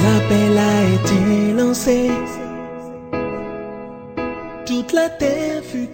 l'appel a été lancé, toute la terre fut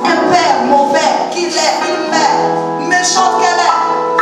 un père mauvais qu'il est, une mère méchante qu'elle est.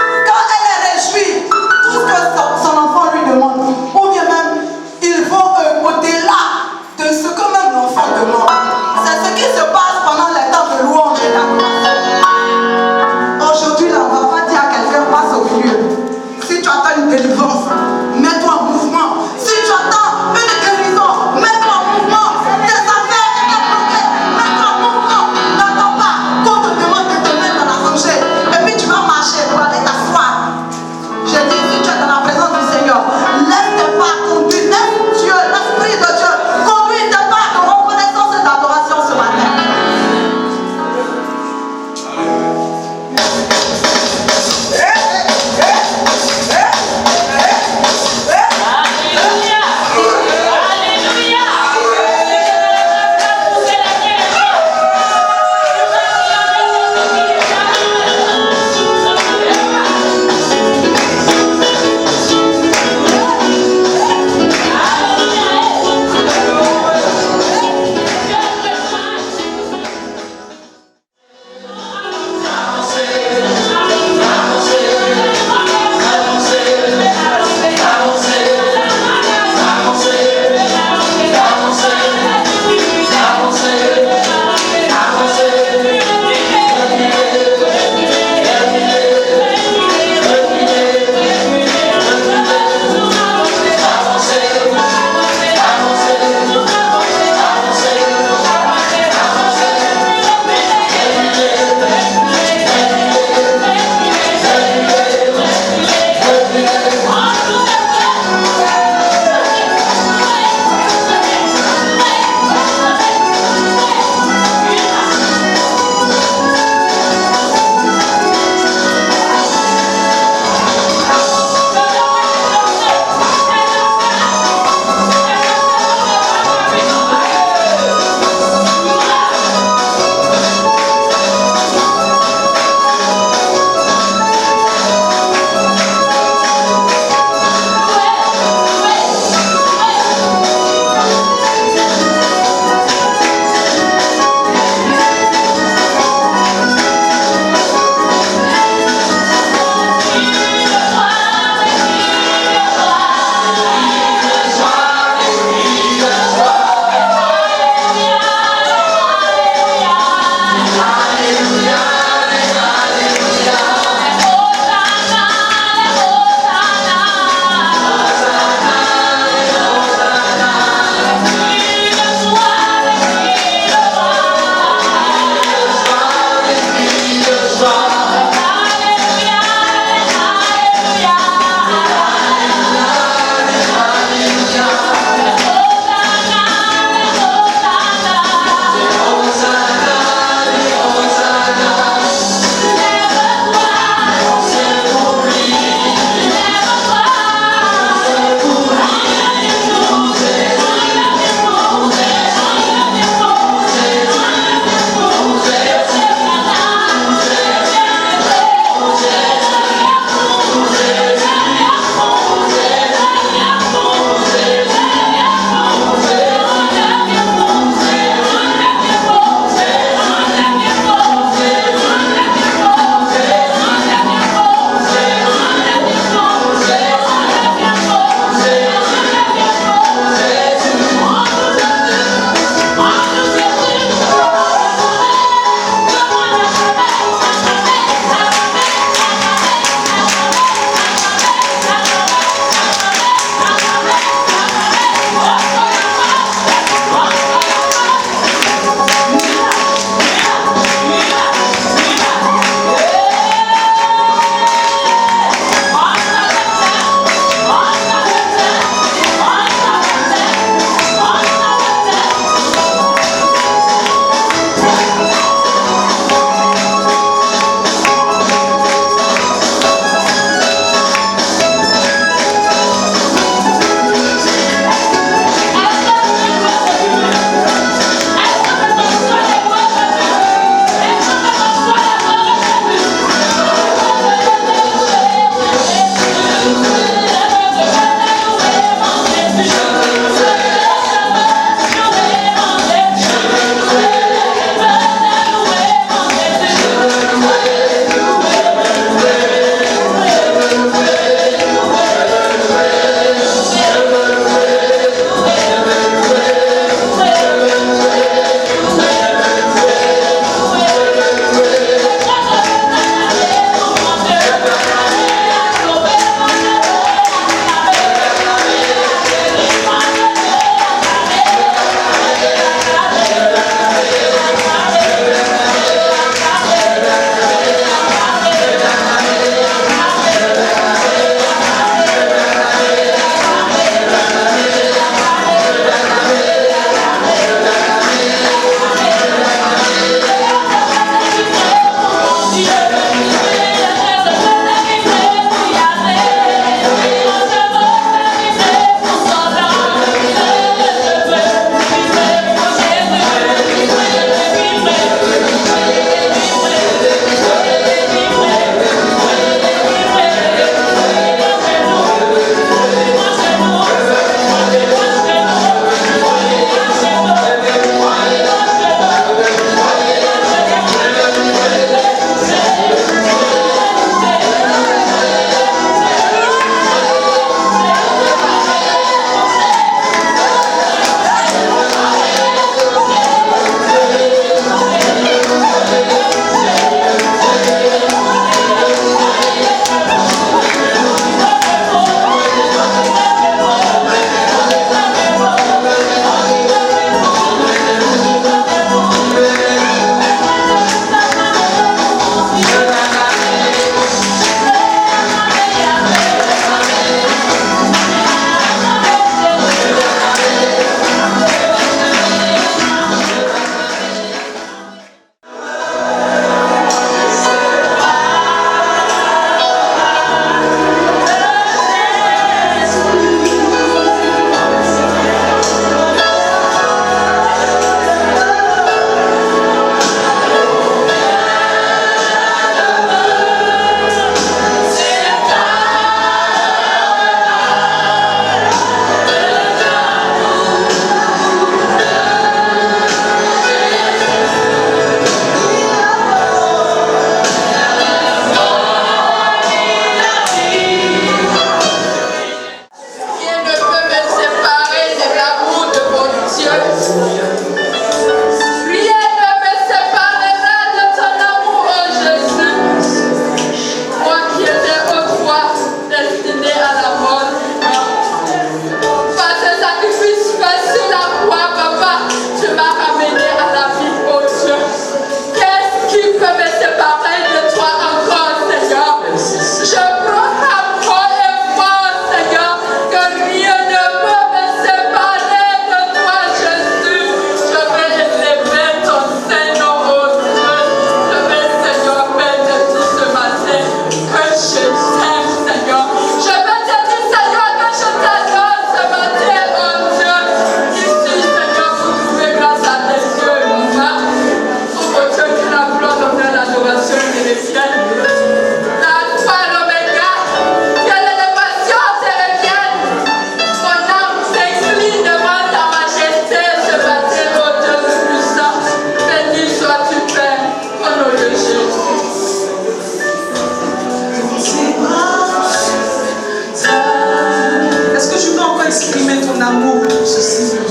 amour pour ce Seigneur.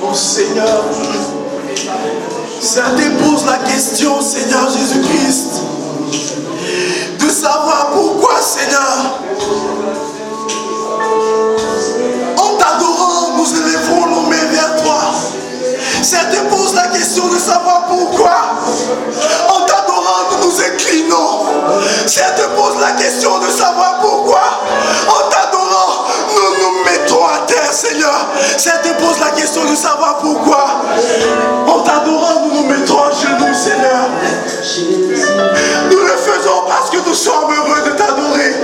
Oh Seigneur, ça dépose la question, Seigneur Jésus-Christ, de savoir pourquoi, Seigneur, en t'adorant, nous élèverons nos mains vers toi. Ça dépose la question de savoir pourquoi, en t'adorant, nous nous inclinons. Ça dépose la question de savoir pourquoi, en t'adorant, nous nous mettons à terre, Seigneur. Ça dépose la question de savoir pourquoi, en t'adorant, nous nous mettons à genoux, Seigneur. Nous le faisons parce que nous sommes heureux de t'adorer.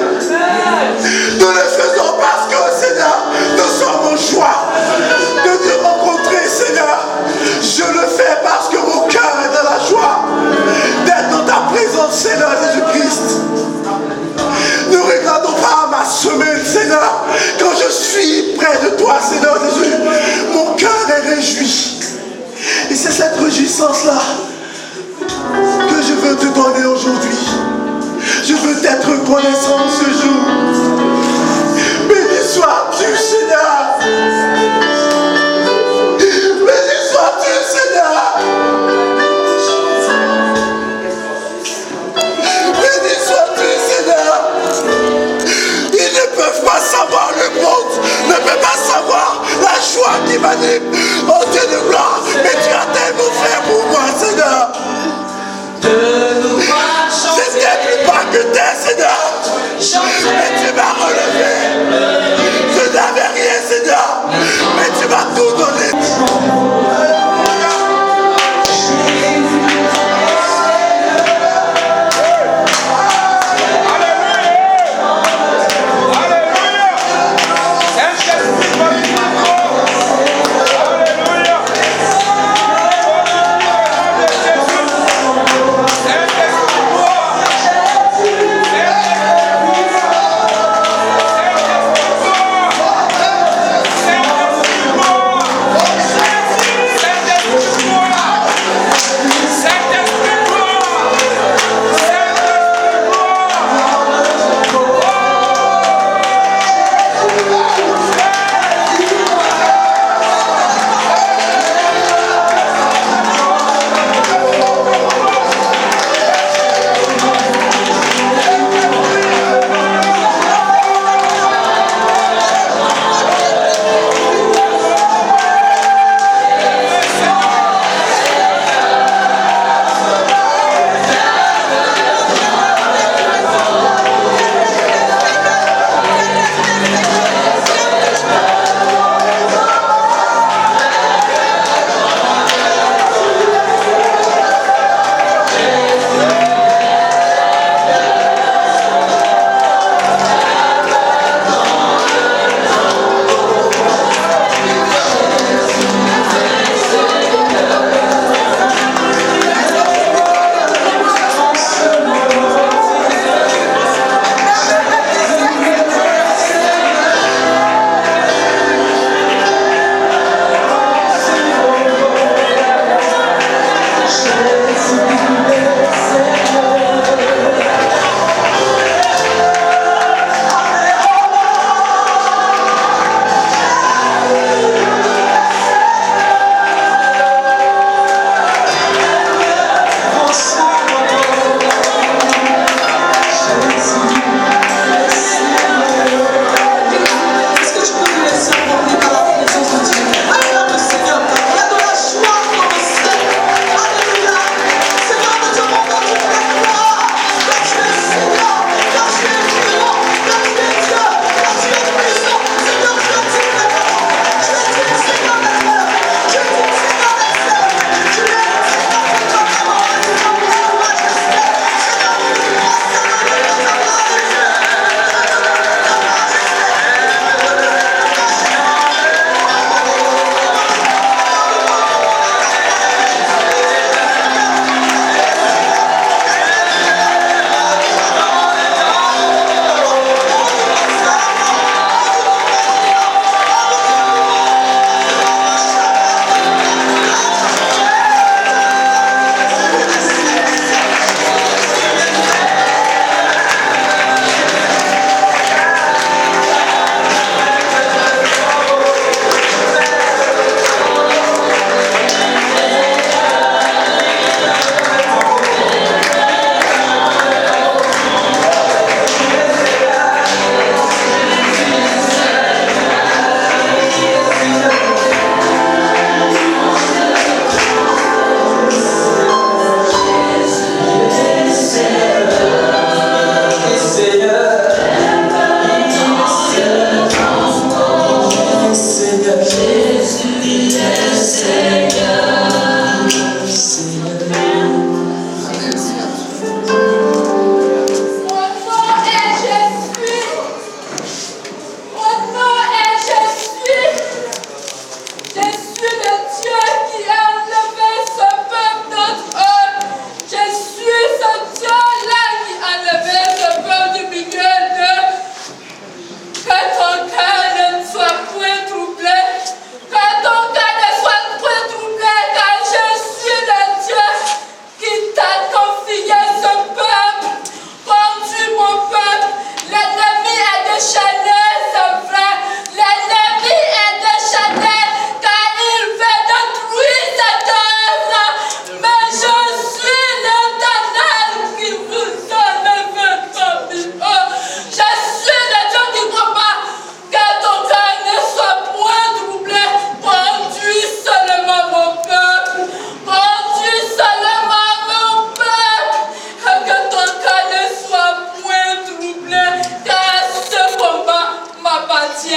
Nous le faisons parce que, Seigneur, nous sommes au choix de te rencontrer, Seigneur. Je le fais parce que mon cœur est dans la joie d'être dans ta présence, Seigneur Jésus-Christ. Ne regardons pas ma semaine, Seigneur. Quand je suis près de toi, Seigneur Jésus, mon cœur est réjoui. Et c'est cette réjouissance-là que je veux te donner aujourd'hui. Je veux t'être reconnaissant ce jour. Béni sois-tu, Seigneur. Béni sois-tu, Seigneur. Béni sois-tu, Seigneur. Ils ne peuvent pas savoir, le monde ne peut pas savoir la joie qui m'anime. Oh Dieu de gloire, mais tu as tellement fait pour moi, Seigneur. J'étais plus bas que terre, Seigneur. Mais tu m'as relevé. Je n'avais rien, Seigneur. Mais tu m'as tout donné.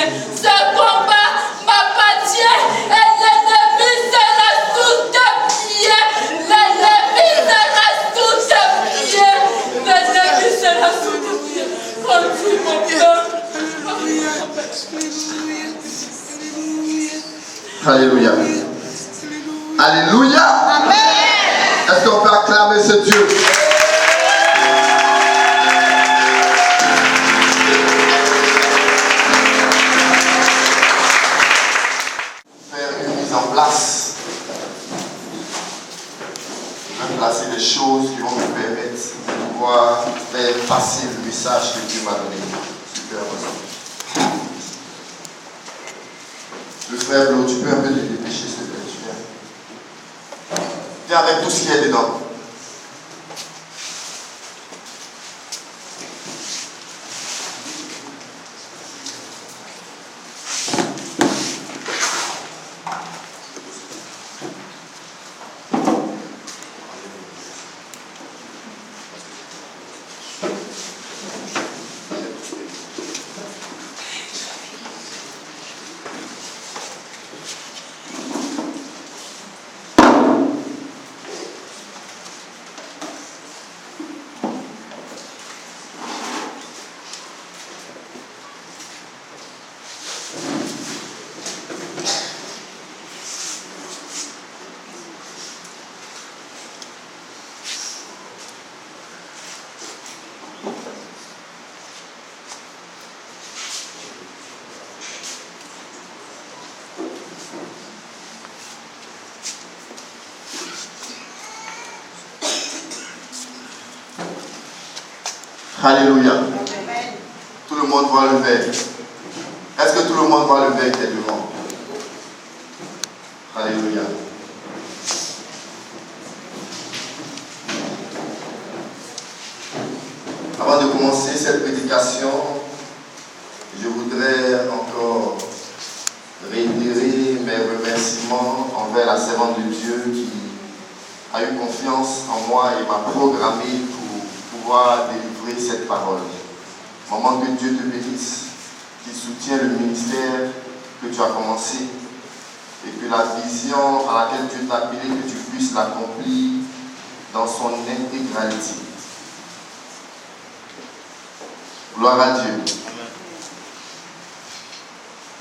pied. Ce combat m'appartient et l'ennemi sera sous tes pieds. L'ennemi sera sous tes pieds. L'ennemi sera sous tes pieds. Conduis mon peuple. Alléluia. Alléluia. Amen. Est-ce qu'on peut acclamer ce Dieu? Faire une mise en place. Je vais placer des choses qui vont me permettre de pouvoir faire passer le message que Dieu m'a donné. Super important. Le frère Blo, tu peux un peu te dépêcher, s'il te plaît, tu viens. Viens avec tout ce qu'il y a dedans. Alléluia. Tout le monde voit le verre. Est-ce que tout le monde voit le verre qui est devant? Alléluia. Avant de commencer cette prédication, je voudrais encore réitérer mes remerciements envers la servante de Dieu qui a eu confiance en moi et m'a programmé pour pouvoir délivrer cette parole. Maman, que Dieu te bénisse, qui soutient le ministère que tu as commencé et que la vision à laquelle Dieu t'a appelé, que tu puisses l'accomplir dans son intégralité. Gloire à Dieu.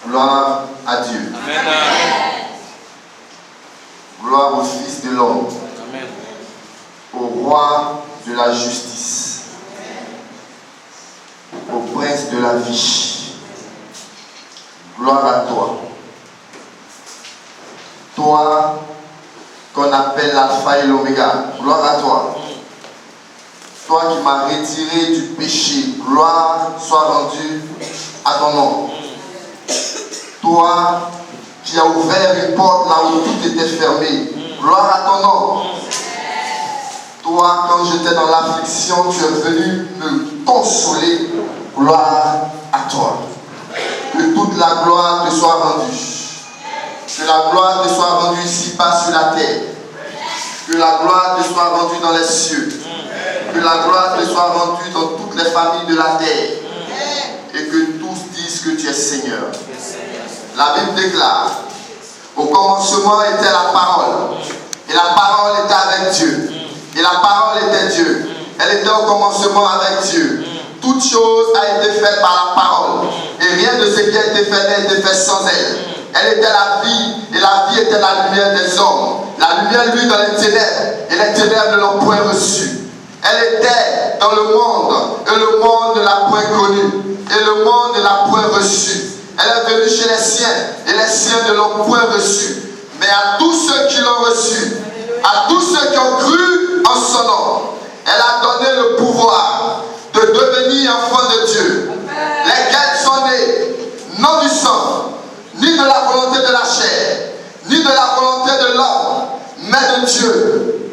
Gloire à Dieu. Amen. Gloire au Fils de l'homme. Amen. Au roi de la justice. Au prince de la vie. Gloire à toi. Toi qu'on appelle l'alpha et l'oméga. Gloire à toi. Toi qui m'as retiré du péché. Gloire soit rendue à ton nom. Toi qui as ouvert une porte là où tout était fermé. Gloire à ton nom. Toi, quand j'étais dans l'affliction, tu es venu me consoler. Gloire à toi. Que toute la gloire te soit rendue. Que la gloire te soit rendue ici-bas sur la terre. Que la gloire te soit rendue dans les cieux. Que la gloire te soit rendue dans toutes les familles de la terre. Et que tous disent que tu es Seigneur. La Bible déclare, au commencement était la parole. Et la parole était avec Dieu. Et la parole était Dieu. Elle était au commencement avec Dieu. Toute chose a été faite par la parole. Et rien de ce qui a été fait n'a été fait sans elle. Elle était la vie, et la vie était la lumière des hommes. La lumière, lui, dans les ténèbres, et les ténèbres ne l'ont point reçue. Elle était dans le monde, et le monde ne l'a point connue, et le monde ne l'a point reçue. Elle est venue chez les siens, et les siens ne l'ont point reçue. Mais à tous ceux qui l'ont reçue, à tous ceux qui ont cru en son nom, elle a donné le pouvoir de devenir enfants de Dieu, lesquels sont nés, non du sang, ni de la volonté de la chair, ni de la volonté de l'homme, mais de Dieu.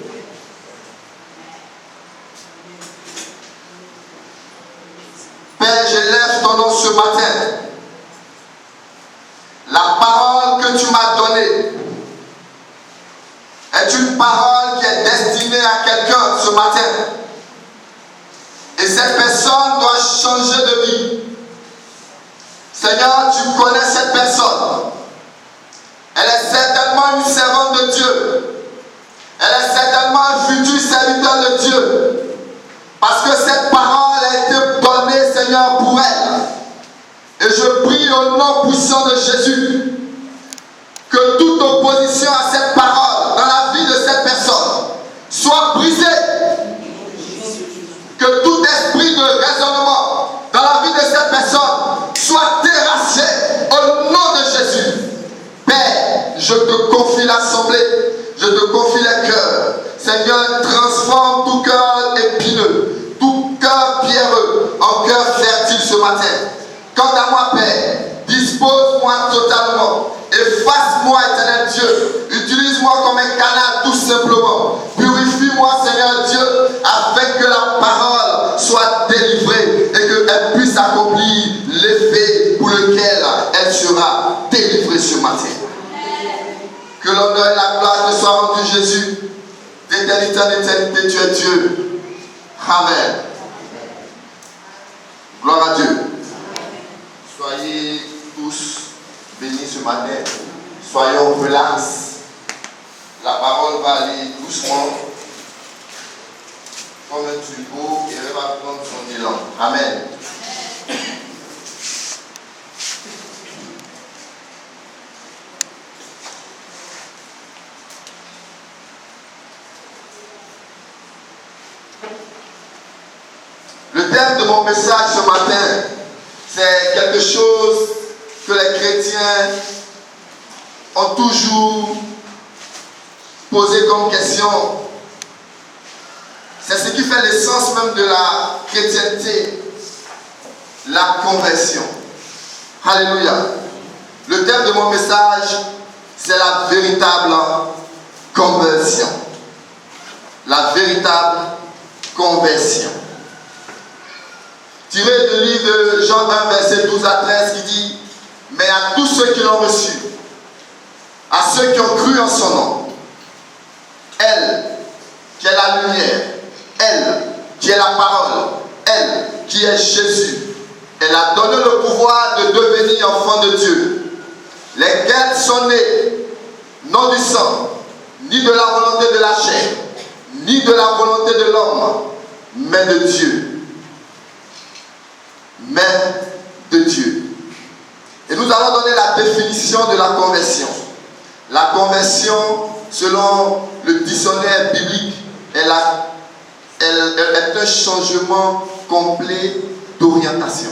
Père, j'élève ton nom ce matin. La parole que tu m'as donnée est une parole qui est destinée à quelqu'un ce matin. Et cette personne doit changer de vie. Seigneur, tu connais cette personne. Elle est certainement une servante de Dieu. Elle est certainement un futur serviteur de Dieu. Parce que cette parole a été donnée, Seigneur, pour elle. Et je prie au nom puissant de Jésus que toute opposition à cette parole dans la vie de cette personne soit brisée. Que tout esprit de raisonnement dans la vie de cette personne soit terrassé au nom de Jésus. Père, je te confie l'assemblée, je te confie les cœurs. Seigneur, transforme tout cœur épineux, tout cœur pierreux en cœur fertile ce matin. Quant à moi, Père, dispose-moi totalement. Efface-moi, éternel Dieu. Utilise-moi comme un canal tout simplement. Purifie-moi, Seigneur Dieu, afin que la parole soit délivrée et qu'elle puisse accomplir l'effet pour lequel elle sera délivrée ce matin. Que l'honneur et la gloire te soient rendus, Jésus. D'éternité en éternité, tu es Dieu. Amen. Gloire à Dieu. Soyez tous bénis ce matin. Soyons relax. La parole va aller doucement, comme un turbo, et elle va prendre son élan. Amen. Le thème de mon message ce matin, c'est quelque chose que les chrétiens ont toujours posé comme question. C'est ce qui fait l'essence même de la chrétienté, la conversion. Alléluia. Le thème de mon message, c'est la véritable conversion. La véritable conversion. Tiré du livre de Jean 1, verset 12 à 13, qui dit: mais à tous ceux qui l'ont reçu, à ceux qui ont cru en son nom, elle, qui est la lumière, elle, qui est la parole, elle, qui est Jésus, elle a donné le pouvoir de devenir enfants de Dieu, lesquels sont nés, non du sang, ni de la volonté de la chair, ni de la volonté de l'homme, mais de Dieu. Mais de Dieu. Et nous allons donner la définition de la conversion. La conversion, selon le dictionnaire biblique, elle est un changement complet d'orientation.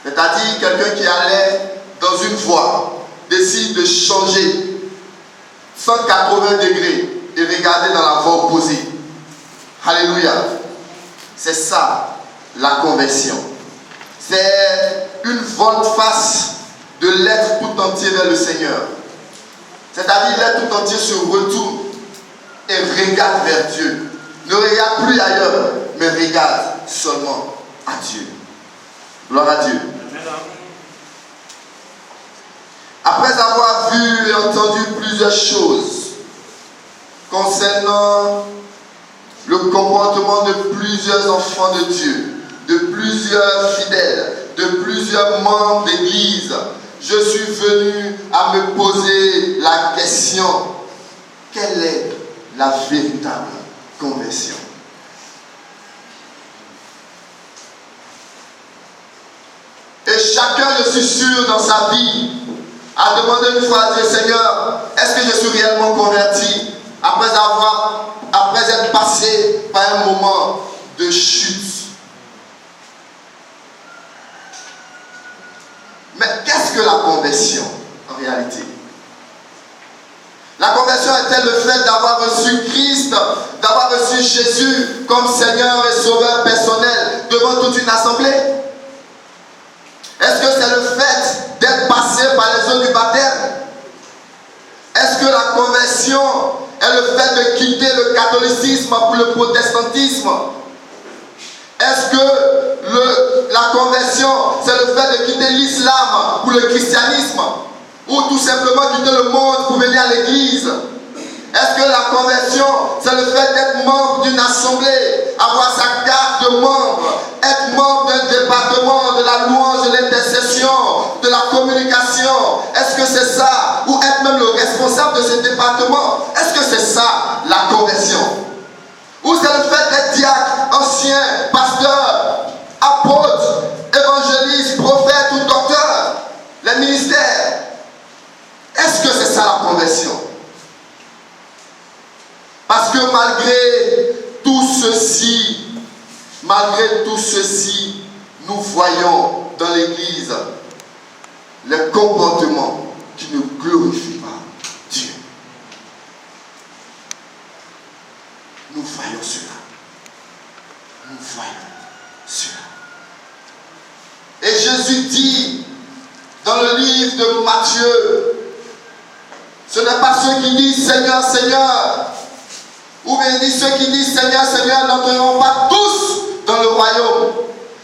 C'est-à-dire quelqu'un qui allait dans une voie, décide de changer 180 degrés et regarder dans la voie opposée. Alléluia. C'est ça, la conversion. C'est une volte-face de l'être tout entier vers le Seigneur. C'est-à-dire l'être tout entier se retourne et regarde vers Dieu. Ne regarde plus ailleurs, mais regarde seulement à Dieu. Gloire à Dieu. Après avoir vu et entendu plusieurs choses concernant le comportement de plusieurs enfants de Dieu, de plusieurs fidèles, de plusieurs membres d'église, je suis venu à me poser la question: quelle est la véritable conversion? Et chacun, je suis sûr, dans sa vie, a demandé une fois à Dieu: Seigneur, est-ce que je suis réellement converti après être passé par un moment de chute? Mais qu'est-ce que la conversion en réalité? La conversion est-elle le fait d'avoir reçu Christ, d'avoir reçu Jésus comme Seigneur et Sauveur personnel devant toute une assemblée? Est-ce que c'est le fait d'être passé par les eaux du baptême? Est-ce que la conversion est le fait de quitter le catholicisme pour le protestantisme? Est-ce que la conversion, c'est le fait de quitter l'islam pour le christianisme? Ou tout simplement quitter le monde pour venir à l'église? Est-ce que la conversion, c'est le fait d'être membre d'une assemblée, avoir sa carte de membre, être membre d'un département de la louange de l'intercession, administration, est-ce que c'est ça? Ou être même le responsable de ce département, est-ce que c'est ça la conversion? Ou c'est le fait d'être diacre, ancien, pasteur, apôtre, évangéliste, prophète ou docteur, les ministères? Est-ce que c'est ça la conversion? Parce que malgré tout ceci, nous voyons dans l'Église les comportements qui ne glorifient pas Dieu. Nous voyons cela. Nous voyons cela. Et Jésus dit dans le livre de Matthieu, ce n'est pas ceux qui disent Seigneur, Seigneur, ou bien il dit ceux qui disent Seigneur, Seigneur n'entreront pas tous dans le royaume.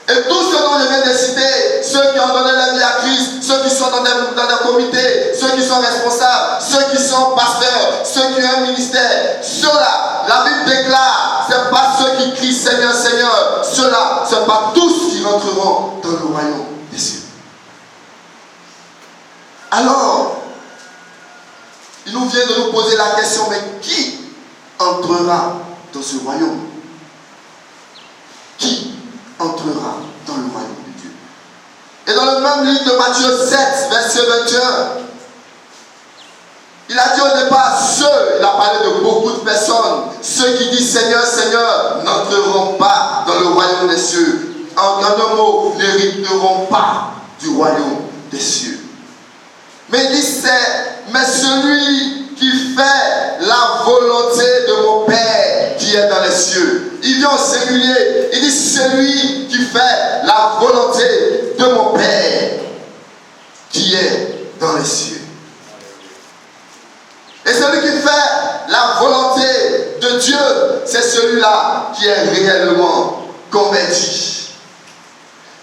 Et tous ceux dont je viens de citer, ceux qui ont donné la vie à Christ, ceux qui sont dans des comités, ceux qui sont responsables, ceux qui sont pasteurs, ceux qui ont un ministère, ceux-là, la Bible déclare, ce n'est pas ceux qui crient Seigneur, Seigneur, ceux-là, ce n'est pas tous qui rentreront dans le royaume des cieux. Alors, il nous vient de nous poser la question, mais qui entrera dans ce royaume? Qui entrera dans le royaume de Dieu? Et dans le même livre de Matthieu 7, verset 21, il a dit au départ, il a parlé de beaucoup de personnes, ceux qui disent Seigneur, Seigneur, n'entreront pas dans le royaume des cieux. En un mot, n'hériteront pas du royaume des cieux. Mais il dit, mais celui qui fait la volonté de mon Père qui est dans les cieux. Il vient au singulier. Il dit celui qui fait la volonté de mon Père qui est dans les cieux. Et celui qui fait la volonté de Dieu, c'est celui-là qui est réellement converti.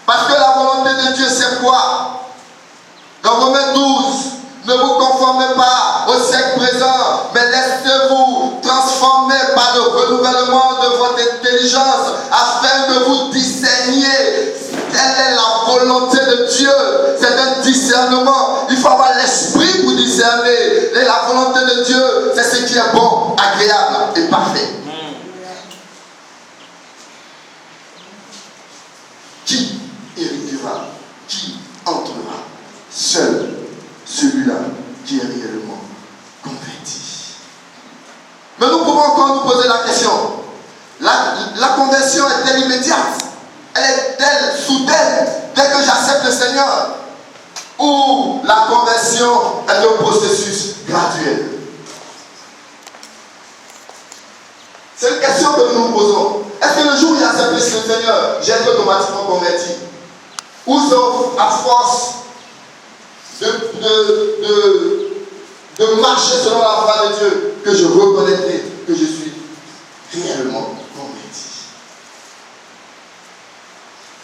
Parce que la volonté de Dieu, c'est quoi? Dans Romains 12, ne vous conformez pas au siècle présent, mais laissez-vous transformer par le renouvellement de votre intelligence afin de vous discerniez. Telle est la volonté de Dieu. C'est un discernement. Il faut avoir l'esprit pour discerner. Et la volonté de Dieu, c'est ce qui est bon, agréable et parfait. Qui héritera? Qui entrera? Seul celui-là qui est réellement converti. Mais nous pouvons encore nous poser la question. La conversion est-elle immédiate? Elle est-elle soudaine dès que j'accepte le Seigneur? Ou la conversion est un processus graduel? C'est une question que nous nous posons. Est-ce que le jour où j'accepte le Seigneur, j'ai été automatiquement converti? Ou c'est à force de marcher selon la voie de Dieu que je reconnaîtrai que je suis réellement converti?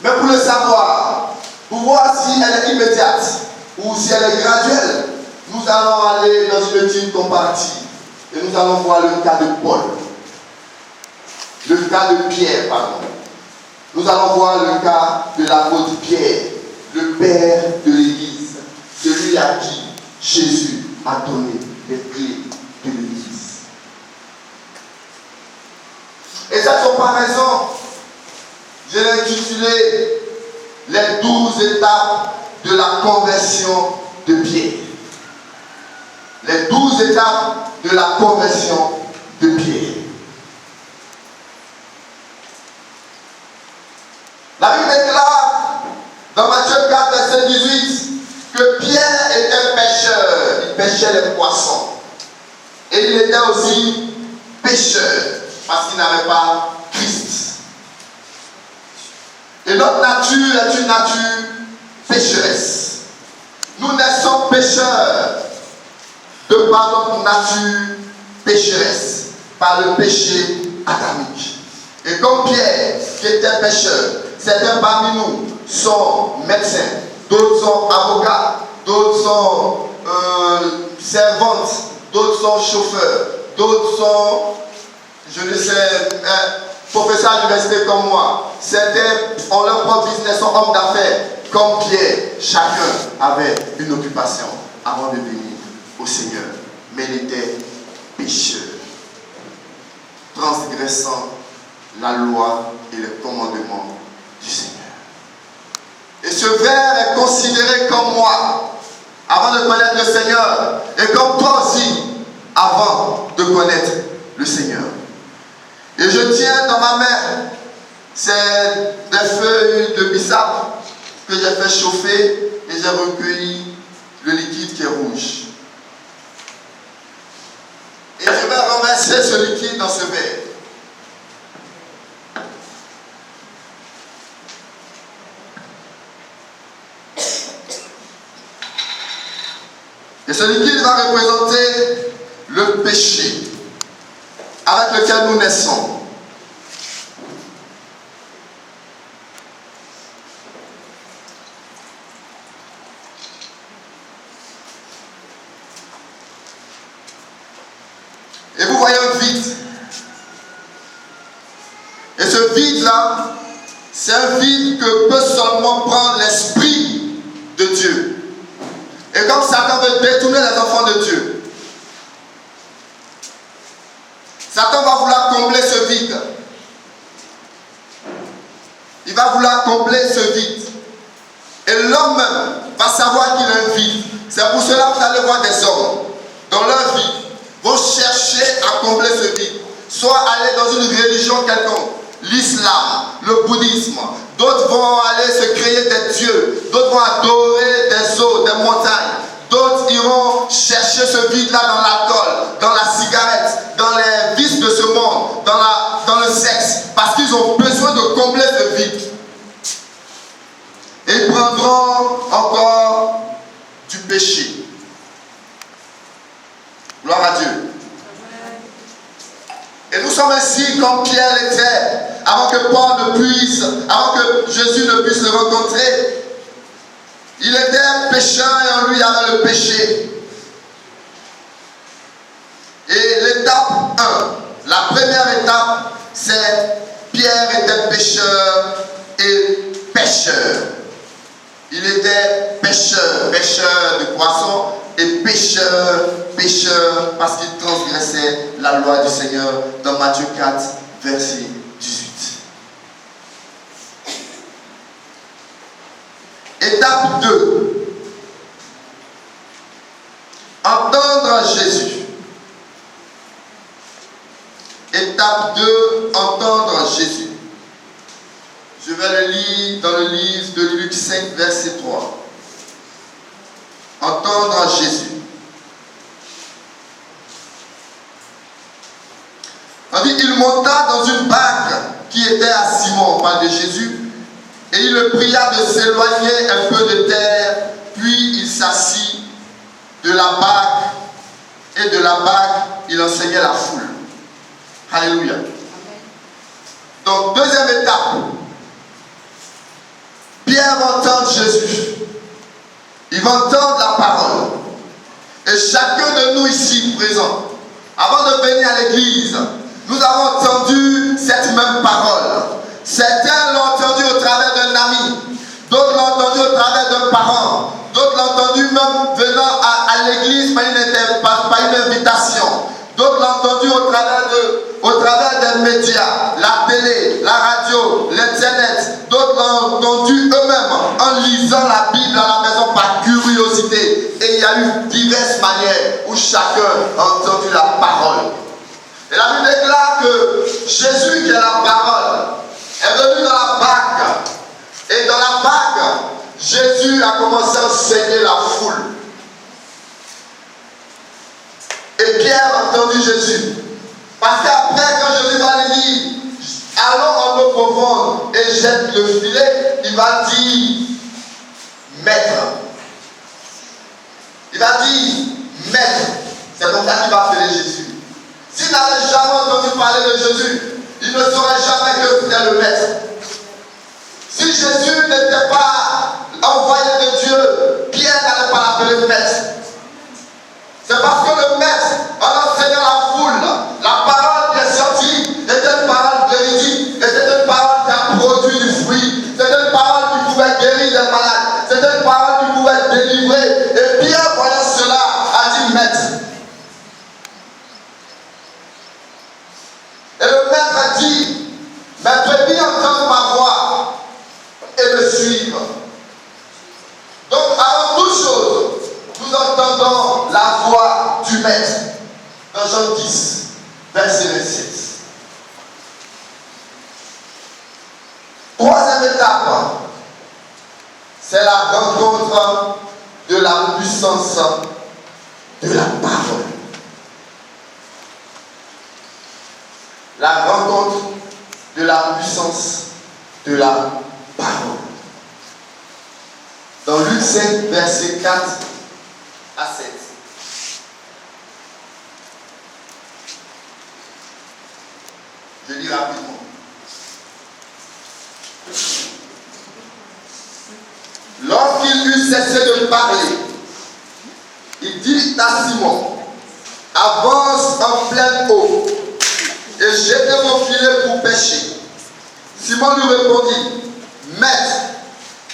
Mais pour le savoir, pour voir si elle est immédiate ou si elle est graduelle, nous allons aller dans une étude comparative et nous allons voir le cas de Paul, le cas de Pierre, pardon. Nous allons voir le cas de l'apôtre Pierre, le père de l'Église, celui à qui Jésus a donné les clés de l'Église. Et cette comparaison, je l'ai intitulé les 12 étapes de la conversion de Pierre. Les 12 étapes de la conversion de Pierre. La Bible déclare dans Matthieu 4, verset 18, que Pierre était pêcheur, il pêchait les poissons. Et il était aussi pécheur, parce qu'il n'avait pas Christ. Et notre nature est une nature pécheresse. Nous naissons pécheurs de par notre nature pécheresse, par le péché adamique. Et comme Pierre, qui était pécheur, certains parmi nous sont médecins, d'autres sont avocats, d'autres sont servantes, d'autres sont chauffeurs, d'autres sont, je ne sais, professeurs à l'université comme moi. Certains ont leur propre business, sont hommes d'affaires. comme Pierre, chacun avait une occupation avant de venir au Seigneur. Mais il était pécheur, transgressant la loi et les commandements du Seigneur. Et ce verre est considéré comme moi avant de connaître le Seigneur, et comme toi aussi avant de connaître le Seigneur. Et je tiens dans ma main, c'est des feuilles de bissap que j'ai fait chauffer et j'ai recueilli le liquide qui est rouge. Et je vais renverser ce liquide dans ce verre. Et ce liquide va représenter le péché avec lequel nous naissons. Et vous voyez un vide. Et ce vide-là, c'est un vide que peut seulement prendre l'Esprit de Dieu. Et comme Satan veut détourner les enfants de Dieu, Satan va vouloir combler ce vide. Il va vouloir combler ce vide. Et l'homme même va savoir qu'il a un vide. C'est pour cela que vous allez voir des hommes dans leur vie vont chercher à combler ce vide. Soit aller dans une religion quelconque, l'islam, le bouddhisme. D'autres vont aller se créer des dieux. D'autres vont adorer des eaux, des montagnes. D'autres iront chercher ce vide-là dans l'alcool, dans la cigarette, dans les vices de ce monde, dans le sexe. Parce qu'ils ont besoin de combler ce vide. Et ils prendront encore du péché. Gloire à Dieu. Et nous sommes ainsi comme Pierre l'était, avant que avant que Jésus ne puisse le rencontrer. Il était pécheur et en lui il y avait le péché. Et l'étape 1, la première étape, c'est Pierre était pécheur et pêcheur. Il était pêcheur de poissons et pêcheur parce qu'il transgressait la loi du Seigneur dans Matthieu 4, verset 18. Étape 2. Entendre Jésus. Étape 2. Entendre Jésus. Je vais le lire dans le livre de Luc 5, verset 3. Entendre Jésus. On dit, il monta dans une barque qui était à Simon, on parle de Jésus, et il le pria de s'éloigner un peu de terre, puis il s'assit de la barque, et de la barque, il enseignait la foule. Alléluia. Donc, deuxième étape. Pierre va entendre Jésus. Il va entendre la parole. Et chacun de nous ici présents, avant de venir à l'église, nous avons entendu cette même parole. Certains l'ont entendu au travers d'un ami, d'autres l'ont entendu au travers d'un parent, d'autres l'ont entendu même venant à l'église par une invitation. D'autres l'ont entendu au travers des médias, la télé, la radio, l'internet. D'autres l'ont entendu eux-mêmes en lisant la Bible à la maison par curiosité. Et il y a eu diverses manières où chacun a entendu la parole. Et la Bible déclare que Jésus, qui est la parole, est venu dans la barque. Et dans la barque, Jésus a commencé à enseigner la foule. Et Pierre a entendu Jésus. Parce qu'après, quand Jésus va lui dire, allons en eau profonde et jette le filet, il va dire, maître. Il va dire, maître. C'est comme ça qu'il va appeler Jésus. S'il n'avait jamais entendu parler de Jésus, il ne saurait jamais que c'était le maître. Si Jésus n'était pas envoyé de Dieu, Pierre n'allait pas l'appeler maître. C'est parce que le maître, en enseignant la foule, la parole qui est sortie était une parole véridique, était une parole qui a produit du fruit, c'était une parole qui pouvait guérir les malades. pour être délivré. Et Pierre, voyant cela, a dit maître. Et le maître a dit, mes brebis entendent ma voix et me suivent. Donc, avant toute chose, nous entendons la voix du maître dans Jean 10, verset 26. Troisième étape, c'est la rencontre de la puissance de la parole. La rencontre de la puissance de la parole. Dans Luc 5, verset 4 à 7. Je lis rapidement. Lorsqu'il eut cessé de parler, il dit à Simon, avance en pleine eau et jetez vos filets pour pêcher. Simon lui répondit, maître,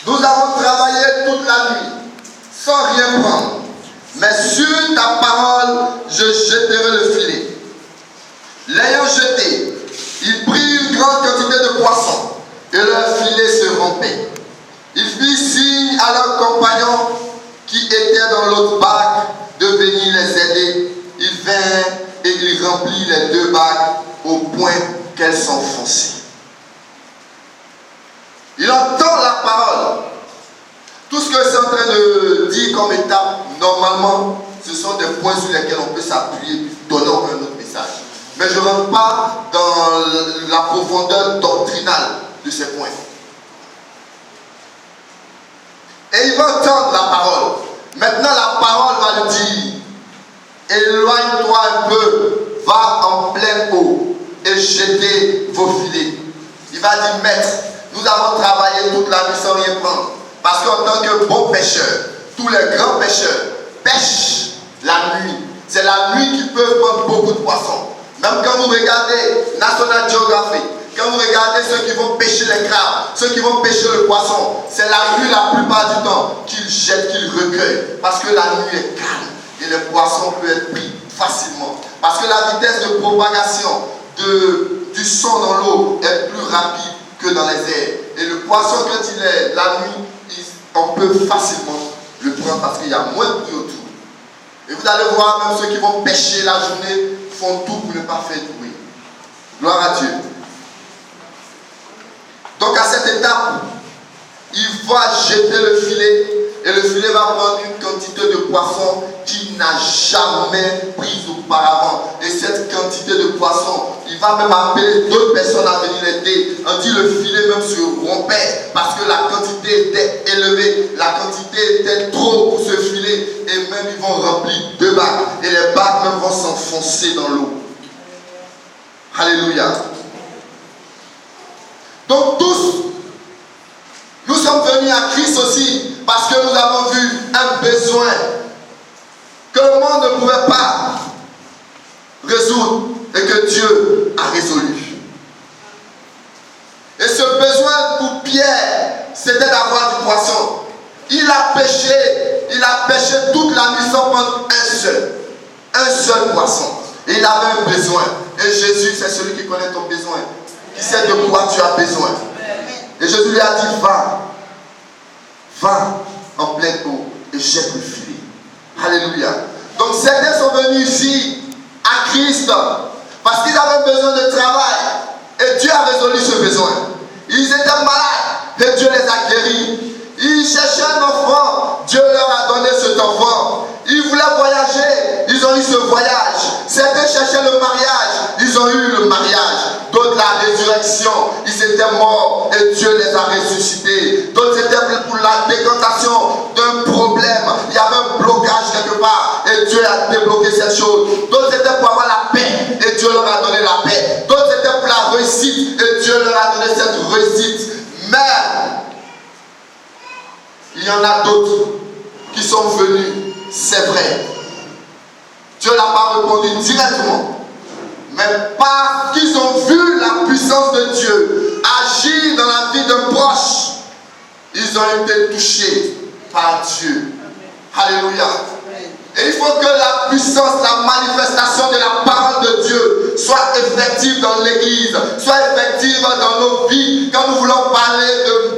nous avons travaillé toute la nuit sans rien prendre, mais sur ta parole je jeterai le filet. L'ayant jeté, il prit une grande quantité de poissons et leur filet se rompait. Il fit signe à leurs compagnons qui étaient dans l'autre barque de venir les aider. Il vint et il remplit les deux barques au point qu'elles s'enfonçaient. Il entend la parole. Tout ce que c'est en train de dire comme étape, normalement, ce sont des points sur lesquels on peut s'appuyer, donnant un autre message. Mais je ne rentre pas dans la profondeur doctrinale de ces points. Et il va entendre la parole. Maintenant, la parole va lui dire, éloigne-toi un peu, va en pleine eau et jetez vos filets. Il va dire, maître, nous avons travaillé toute la nuit sans rien prendre. Parce qu'en tant que bon pêcheur, tous les grands pêcheurs pêchent la nuit. C'est la nuit qu'ils peuvent prendre beaucoup de poissons. Même quand vous regardez National Geographic, quand vous regardez ceux qui vont pêcher les crabes, ceux qui vont pêcher le poisson, c'est la nuit la plupart du temps qu'ils jettent, qu'ils recueillent. Parce que la nuit est calme et les poissons peuvent être pris facilement. Parce que la vitesse de propagation du son dans l'eau est plus rapide que dans les airs. Et le poisson, quand il est la nuit, on peut facilement le prendre parce qu'il y a moins de bruit autour. Et vous allez voir, même ceux qui vont pêcher la journée font tout pour ne pas faire de bruit. Gloire à Dieu. Donc à cette étape, il va jeter le filet et le filet va prendre une quantité de poisson qu'il n'a jamais prise auparavant. Et cette quantité de poisson, il va même appeler d'autres personnes à venir l'aider. On dit le filet même se rompait parce que la quantité était élevée, la quantité était trop pour ce filet et même ils vont remplir 2 bacs et les bacs même vont s'enfoncer dans l'eau. Alléluia. Donc tous, nous sommes venus à Christ aussi parce que nous avons vu un besoin que le monde ne pouvait pas résoudre et que Dieu a résolu. Et ce besoin pour Pierre, c'était d'avoir du poisson. Il a pêché toute la nuit sans prendre un seul poisson. Et il avait un besoin. Et Jésus, c'est celui qui connaît ton besoin, qui sait de quoi tu as besoin. Et Jésus lui a dit, va en pleine eau et jette le filet. Alléluia. Donc certains sont venus ici à Christ parce qu'ils avaient besoin de travail et Dieu a résolu ce besoin. Ils étaient malades et Dieu les a guéris. Ils cherchaient un enfant, Dieu leur a donné cet enfant. Ils voulaient voyager, ils ont eu ce voyage. Certains cherchaient le mariage, ils ont eu le mariage. D'autres la résurrection, ils étaient morts et Dieu les a ressuscités. D'autres étaient pour la décantation d'un problème. Il y avait un blocage quelque part et Dieu a débloqué cette chose. D'autres étaient pour avoir la paix et Dieu leur a donné la paix. D'autres étaient pour la réussite et Dieu leur a donné cette réussite. Mais il y en a d'autres qui sont venus, c'est vrai. Dieu n'a pas répondu directement. Mais parce qu'ils ont vu la puissance de Dieu agir dans la vie d'un proche, ils ont été touchés par Dieu. Alléluia. Et il faut que la puissance, la manifestation de la parole de Dieu soit effective dans l'église, soit effective dans nos vies. Quand nous voulons parler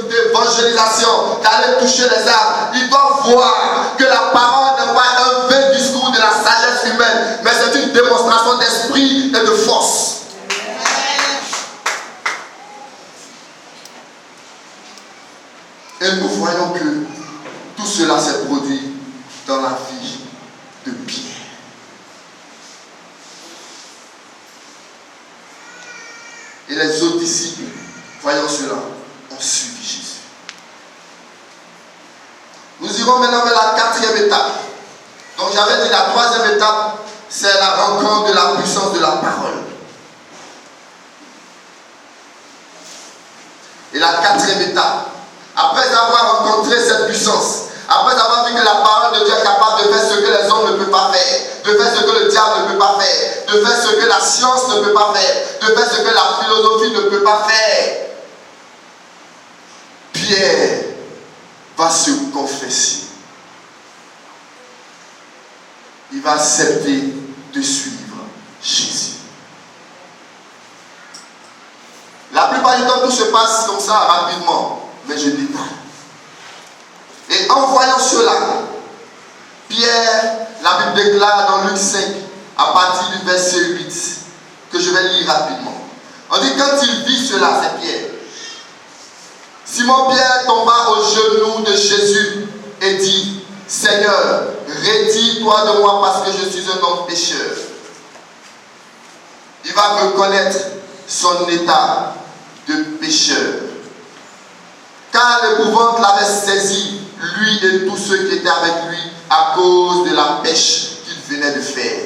d'évangélisation, d'aller toucher les âmes, ils doivent voir que la parole n'est pas un vain discours de la sagesse humaine, mais c'est une démonstration d'esprit et de force. Et nous voyons que tout cela s'est produit dans la vie de Pierre. Et les autres disciples, voyant cela, ont suivi Jésus. Nous irons maintenant vers la 4e étape. Donc j'avais dit la 3e étape, c'est la rencontre de la puissance de la parole. Et la 4e étape, après avoir rencontré cette puissance, après avoir vu que la parole de Dieu est capable de faire ce que les hommes ne peuvent pas faire, de faire ce que le diable ne peut pas faire, de faire ce que la science ne peut pas faire, de faire ce que la philosophie ne peut pas faire, Pierre va se confesser. Il va accepter de suivre Jésus. La plupart du temps, tout se passe comme ça rapidement, mais je détaille. Et en voyant cela, Pierre, la Bible déclare dans Luc 5, à partir du verset 8, que je vais lire rapidement. On dit quand il vit cela, c'est Pierre. Simon-Pierre tomba aux genoux de Jésus et dit, Seigneur, retire-toi de moi parce que je suis un homme pécheur. Il va reconnaître son état de pécheur. Car l'épouvante l'avait saisi, lui et tous ceux qui étaient avec lui, à cause de la pêche qu'il venait de faire.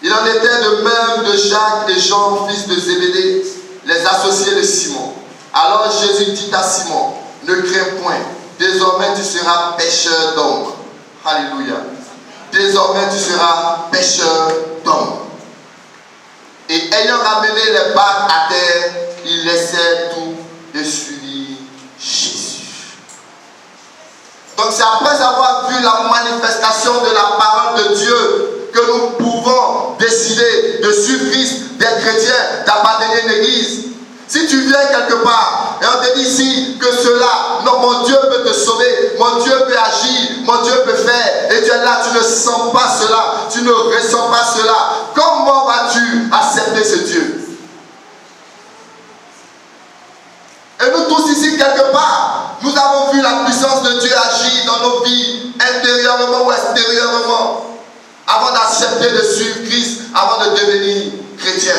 Il en était de même de Jacques et Jean, fils de Zébédée, les associés de Simon. Alors Jésus dit à Simon, ne crains point, désormais tu seras pêcheur d'hommes. Alléluia. Désormais tu seras pêcheur d'hommes. Et ayant ramené les barques à terre, il laissait tout et suivit Jésus. Donc c'est après avoir vu la manifestation de la parole de Dieu que nous pouvons décider de suivre Christ, d'être chrétien, d'appartenir à une église. Si tu viens quelque part et on te dit ici que cela, non, mon Dieu peut te sauver, mon Dieu peut agir, mon Dieu peut faire, et tu es là, tu ne sens pas cela, tu ne ressens pas cela, comment vas-tu accepter ce Dieu? Et nous tous ici, quelque part, nous avons vu la puissance de Dieu agir dans nos vies, intérieurement ou extérieurement, avant d'accepter de suivre Christ, avant de devenir chrétien.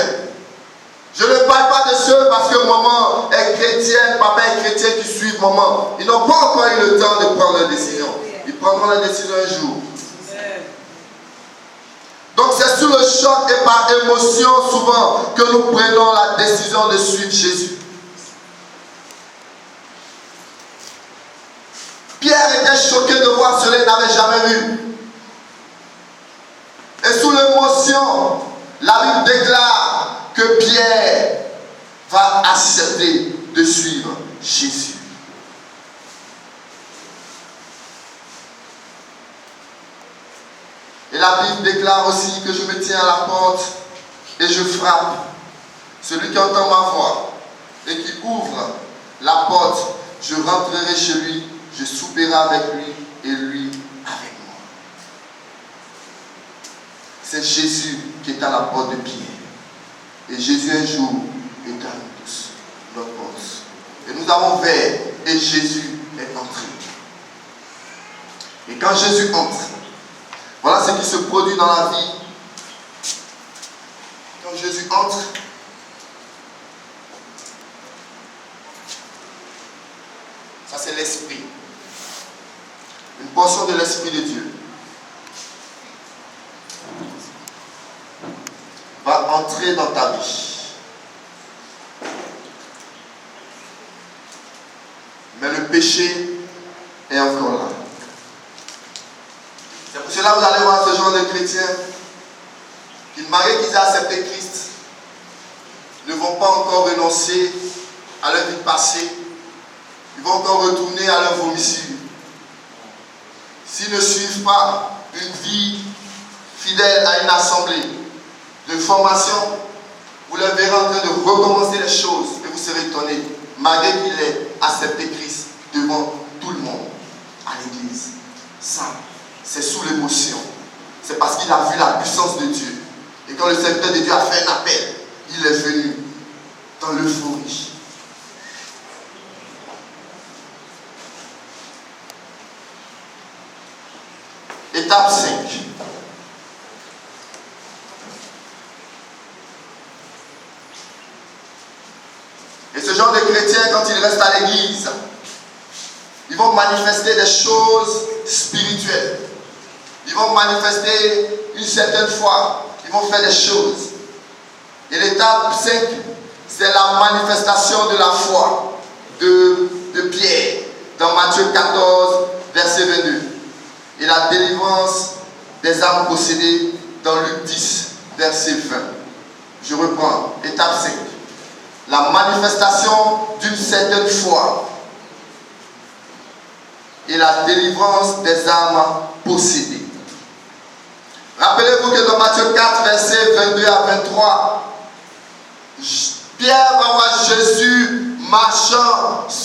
Je ne parle pas de ceux parce que maman est chrétienne, papa est chrétien qui suivent maman. Ils n'ont pas encore eu le temps de prendre leur décision. Ils prendront la décision un jour. Donc c'est sous le choc et par émotion souvent que nous prenons la décision de suivre Jésus. Pierre était choqué de voir cela, il n'avait jamais vu. Et sous l'émotion, la Bible déclare que Pierre va accepter de suivre Jésus. Et la Bible déclare aussi que je me tiens à la porte et je frappe. Celui qui entend ma voix et qui ouvre la porte, je rentrerai chez lui, je souperai avec lui et lui avec moi. C'est Jésus qui est à la porte de Pierre. Et Jésus un jour est à nous tous, notre porte. Et nous avons ouvert et Jésus est entré. Et quand Jésus entre, voilà ce qui se produit dans la vie. Quand Jésus entre, ça c'est l'esprit. Une portion de l'esprit de Dieu va entrer dans ta vie. Mais le péché est encore là. C'est pour cela que vous allez voir ce genre de chrétiens qui, malgré qu'ils aient accepté Christ, ne vont pas encore renoncer à leur vie passée ils vont encore retourner à leur vomissure. S'ils ne suivent pas une vie fidèle à une assemblée de formation, vous les verrez en train de recommencer les choses et vous serez étonnés, malgré qu'il ait accepté Christ devant tout le monde à l'église. Ça, c'est sous l'émotion. C'est parce qu'il a vu la puissance de Dieu. Et quand le serviteur de Dieu a fait un appel, il est venu dans l'euphorie. Étape 5. Et ce genre de chrétiens, quand ils restent à l'église, ils vont manifester des choses spirituelles. Ils vont manifester une certaine foi. Ils vont faire des choses. Et l'étape 5, c'est la manifestation de la foi de Pierre dans Matthieu 14, verset 22. Et la délivrance des âmes possédées dans Luc 10, verset 20. Je reprends. Étape 5. La manifestation d'une certaine foi et la délivrance des âmes possédées. Rappelez-vous que dans Matthieu 4, versets 22 à 23, Pierre va voir Jésus marchant